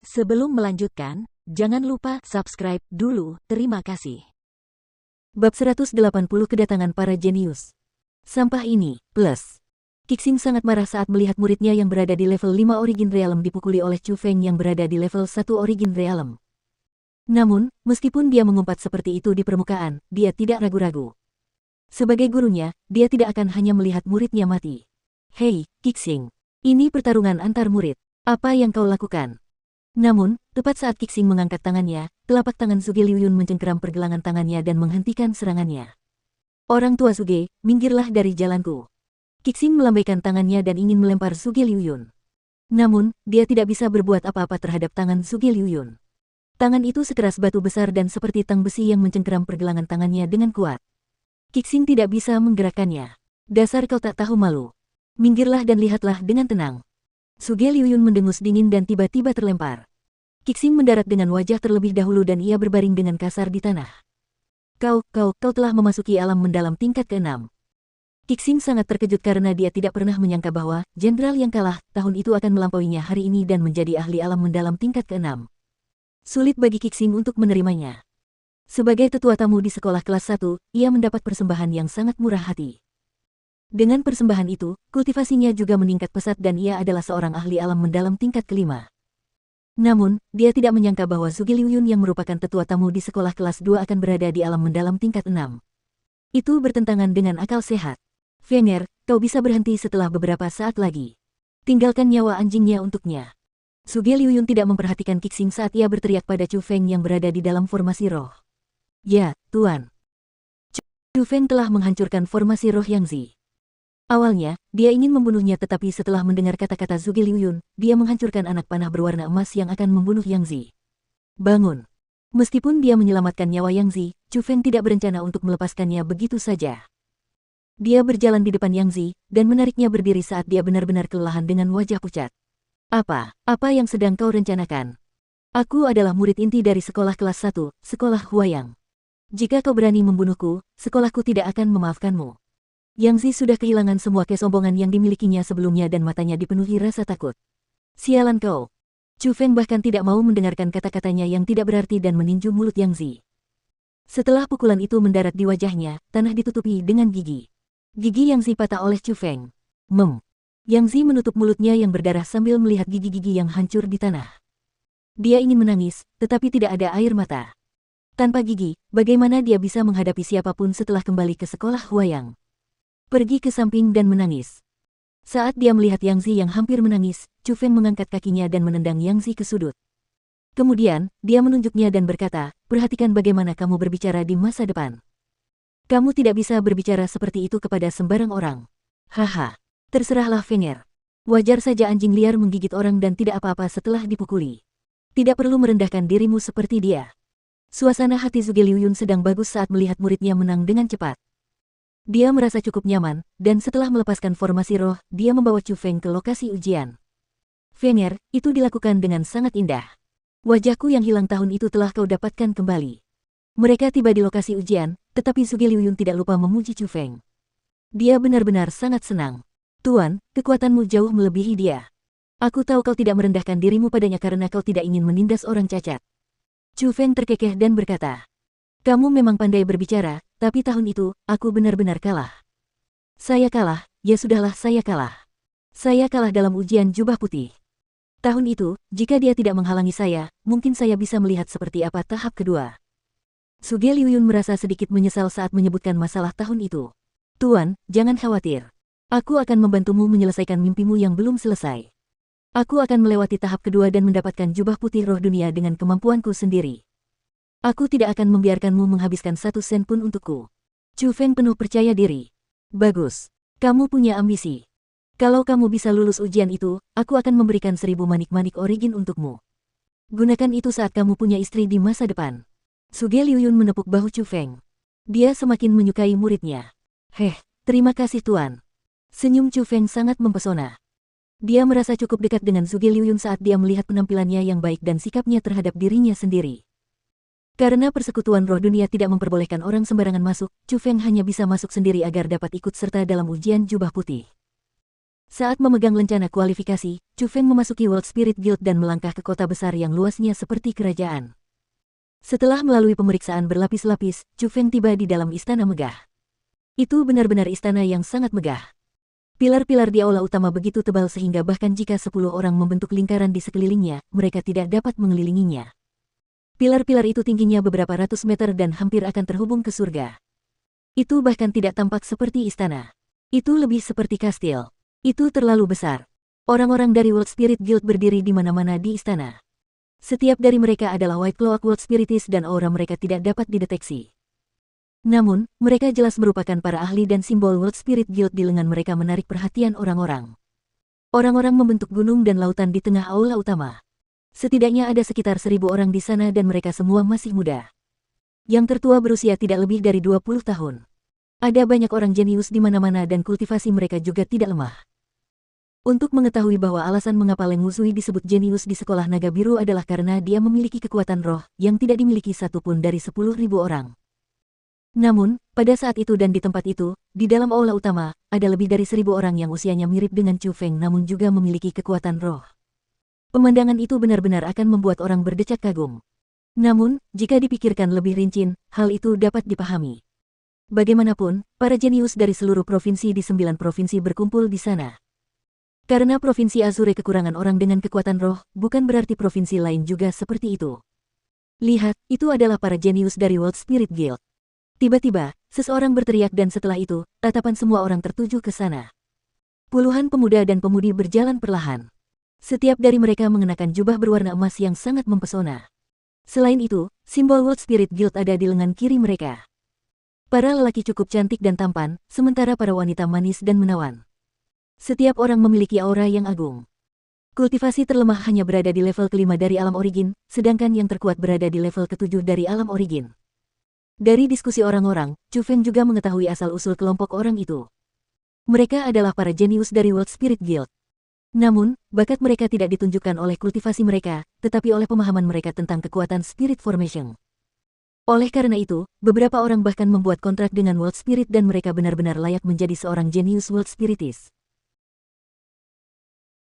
Sebelum melanjutkan, jangan lupa subscribe dulu, terima kasih. Bab 180 Kedatangan Para Jenius. Sampah ini, plus. Qixing sangat marah saat melihat muridnya yang berada di level 5 Origin Realm dipukuli oleh Chu Feng yang berada di level 1 Origin Realm. Namun, meskipun dia mengumpat seperti itu di permukaan, dia tidak ragu-ragu. Sebagai gurunya, dia tidak akan hanya melihat muridnya mati. Hei, Qixing. Ini pertarungan antar murid. Apa yang kau lakukan? Namun, tepat saat Qixing mengangkat tangannya, telapak tangan Suge Liuyun mencengkeram pergelangan tangannya dan menghentikan serangannya. Orang tua Suge, minggirlah dari jalanku. Qixing melambaikan tangannya dan ingin melempar Suge Liuyun. Namun, dia tidak bisa berbuat apa-apa terhadap tangan Suge Liuyun. Tangan itu sekeras batu besar dan seperti tang besi yang mencengkeram pergelangan tangannya dengan kuat. Qixing tidak bisa menggerakkannya. Dasar kau tak tahu malu. Minggirlah dan lihatlah dengan tenang. Suge Liuyun mendengus dingin dan tiba-tiba terlempar. Qixing mendarat dengan wajah terlebih dahulu dan ia berbaring dengan kasar di tanah. Kau telah memasuki alam mendalam tingkat ke-6. Qixing sangat terkejut karena dia tidak pernah menyangka bahwa jenderal yang kalah tahun itu akan melampauinya hari ini dan menjadi ahli alam mendalam tingkat ke-6. Sulit bagi Qixing untuk menerimanya. Sebagai tetua tamu di sekolah kelas 1, ia mendapat persembahan yang sangat murah hati. Dengan persembahan itu, kultivasinya juga meningkat pesat dan ia adalah seorang ahli alam mendalam tingkat ke-5. Namun, dia tidak menyangka bahwa Suge Liuyun yang merupakan tetua tamu di sekolah kelas 2 akan berada di alam mendalam tingkat 6. Itu bertentangan dengan akal sehat. Fenger, kau bisa berhenti setelah beberapa saat lagi. Tinggalkan nyawa anjingnya untuknya. Suge Liuyun tidak memperhatikan Qixing saat ia berteriak pada Chu Feng yang berada di dalam formasi roh. Ya, Tuan. Chu Feng telah menghancurkan formasi roh Yang Zi. Awalnya, dia ingin membunuhnya tetapi setelah mendengar kata-kata Suge Liuyun, dia menghancurkan anak panah berwarna emas yang akan membunuh Yang Zi. Bangun. Meskipun dia menyelamatkan nyawa Yang Zi, Chu Feng tidak berencana untuk melepaskannya begitu saja. Dia berjalan di depan Yang Zi, dan menariknya berdiri saat dia benar-benar kelelahan dengan wajah pucat. Apa yang sedang kau rencanakan? Aku adalah murid inti dari sekolah kelas 1, sekolah Huayang. Jika kau berani membunuhku, sekolahku tidak akan memaafkanmu. Yang Zi sudah kehilangan semua kesombongan yang dimilikinya sebelumnya dan matanya dipenuhi rasa takut. Sialan kau. Chu Feng bahkan tidak mau mendengarkan kata-katanya yang tidak berarti dan meninju mulut Yang Zi. Setelah pukulan itu mendarat di wajahnya, tanah ditutupi dengan gigi. Gigi Yang Zi patah oleh Chu Feng. Yang Zi menutup mulutnya yang berdarah sambil melihat gigi-gigi yang hancur di tanah. Dia ingin menangis, tetapi tidak ada air mata. Tanpa gigi, bagaimana dia bisa menghadapi siapapun setelah kembali ke sekolah Huayang? Pergi ke samping dan menangis. Saat dia melihat Yang Zi yang hampir menangis, Chu Feng mengangkat kakinya dan menendang Yang Zi ke sudut. Kemudian, dia menunjuknya dan berkata, perhatikan bagaimana kamu berbicara di masa depan. Kamu tidak bisa berbicara seperti itu kepada sembarang orang. Haha, terserahlah Fenger. Wajar saja anjing liar menggigit orang dan tidak apa-apa setelah dipukuli. Tidak perlu merendahkan dirimu seperti dia. Suasana hati Suge Liuyun sedang bagus saat melihat muridnya menang dengan cepat. Dia merasa cukup nyaman, dan setelah melepaskan formasi roh, dia membawa Chu Feng ke lokasi ujian. Fenger, itu dilakukan dengan sangat indah. Wajahku yang hilang tahun itu telah kau dapatkan kembali. Mereka tiba di lokasi ujian, tetapi Suge Liuyun tidak lupa memuji Chu Feng. Dia benar-benar sangat senang. Tuan, kekuatanmu jauh melebihi dia. Aku tahu kau tidak merendahkan dirimu padanya karena kau tidak ingin menindas orang cacat. Chu Feng terkekeh dan berkata, kamu memang pandai berbicara, tapi tahun itu, aku benar-benar kalah. Saya kalah, ya sudahlah saya kalah. Saya kalah dalam ujian jubah putih. Tahun itu, jika dia tidak menghalangi saya, mungkin saya bisa melihat seperti apa tahap kedua. Suge Liuyun merasa sedikit menyesal saat menyebutkan masalah tahun itu. Tuan, jangan khawatir. Aku akan membantumu menyelesaikan mimpimu yang belum selesai. Aku akan melewati tahap kedua dan mendapatkan jubah putih roh dunia dengan kemampuanku sendiri. Aku tidak akan membiarkanmu menghabiskan 1 sen pun untukku. Chu Feng penuh percaya diri. Bagus. Kamu punya ambisi. Kalau kamu bisa lulus ujian itu, aku akan memberikan 1000 manik-manik origin untukmu. Gunakan itu saat kamu punya istri di masa depan. Suge Liuyun menepuk bahu Chu Feng. Dia semakin menyukai muridnya. Terima kasih Tuan. Senyum Chu Feng sangat mempesona. Dia merasa cukup dekat dengan Suge Liuyun saat dia melihat penampilannya yang baik dan sikapnya terhadap dirinya sendiri. Karena persekutuan roh dunia tidak memperbolehkan orang sembarangan masuk, Chu Feng hanya bisa masuk sendiri agar dapat ikut serta dalam ujian jubah putih. Saat memegang lencana kualifikasi, Chu Feng memasuki World Spirit Guild dan melangkah ke kota besar yang luasnya seperti kerajaan. Setelah melalui pemeriksaan berlapis-lapis, Chu Feng tiba di dalam istana megah. Itu benar-benar istana yang sangat megah. Pilar-pilar di aula utama begitu tebal sehingga bahkan jika 10 orang membentuk lingkaran di sekelilingnya, mereka tidak dapat mengelilinginya. Pilar-pilar itu tingginya beberapa ratus meter dan hampir akan terhubung ke surga. Itu bahkan tidak tampak seperti istana. Itu lebih seperti kastil. Itu terlalu besar. Orang-orang dari World Spirit Guild berdiri di mana-mana di istana. Setiap dari mereka adalah White Cloak World Spiritis dan aura mereka tidak dapat dideteksi. Namun, mereka jelas merupakan para ahli dan simbol World Spirit Guild di lengan mereka menarik perhatian orang-orang. Orang-orang membentuk gunung dan lautan di tengah aula utama. Setidaknya ada sekitar 1000 orang di sana dan mereka semua masih muda. Yang tertua berusia tidak lebih dari 20 tahun. Ada banyak orang jenius di mana-mana dan kultivasi mereka juga tidak lemah. Untuk mengetahui bahwa alasan mengapa Leng Wusui disebut jenius di sekolah naga biru adalah karena dia memiliki kekuatan roh yang tidak dimiliki satupun dari 10.000 orang. Namun, pada saat itu dan di tempat itu, di dalam aula utama, ada lebih dari 1000 orang yang usianya mirip dengan Chu Feng namun juga memiliki kekuatan roh. Pemandangan itu benar-benar akan membuat orang berdecak kagum. Namun, jika dipikirkan lebih rinci, hal itu dapat dipahami. Bagaimanapun, para jenius dari seluruh provinsi di 9 provinsi berkumpul di sana. Karena provinsi Azure kekurangan orang dengan kekuatan roh, bukan berarti provinsi lain juga seperti itu. Lihat, itu adalah para jenius dari World Spirit Guild. Tiba-tiba, seseorang berteriak dan setelah itu, tatapan semua orang tertuju ke sana. Puluhan pemuda dan pemudi berjalan perlahan. Setiap dari mereka mengenakan jubah berwarna emas yang sangat mempesona. Selain itu, simbol World Spirit Guild ada di lengan kiri mereka. Para lelaki cukup cantik dan tampan, sementara para wanita manis dan menawan. Setiap orang memiliki aura yang agung. Kultivasi terlemah hanya berada di level kelima dari alam origin, sedangkan yang terkuat berada di level ketujuh dari alam origin. Dari diskusi orang-orang, Chu Feng juga mengetahui asal-usul kelompok orang itu. Mereka adalah para jenius dari World Spirit Guild. Namun, bakat mereka tidak ditunjukkan oleh kultivasi mereka, tetapi oleh pemahaman mereka tentang kekuatan Spirit Formation. Oleh karena itu, beberapa orang bahkan membuat kontrak dengan World Spirit dan mereka benar-benar layak menjadi seorang jenius World Spiritis.